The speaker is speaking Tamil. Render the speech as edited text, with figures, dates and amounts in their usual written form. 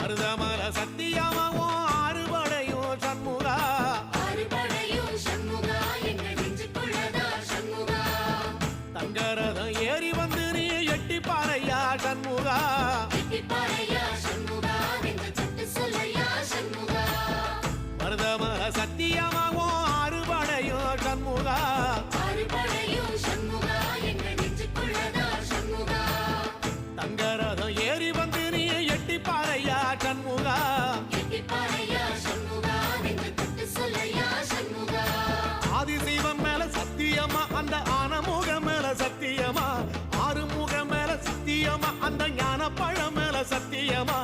மருதமல சத்தியமாவும் ஆறுபடையும் சண்முகா தங்கரதம் ஏறி வந்து நீ எட்டிப்பாறையா சண்முகா மருதமல சத்தியமாவும் ஆறுபடையும் சண்முகா தங்கரதம் ஏறி வந்து நீ எட்டிப்பாறையா சண்முகா ஆதிசைவம் மேல சத்தியமா அந்த ஆனமுகம் மேல சத்தியமா ஆறுமுகம் மேல சத்தியமா அந்த ஞான பழம் மேல சத்தியமா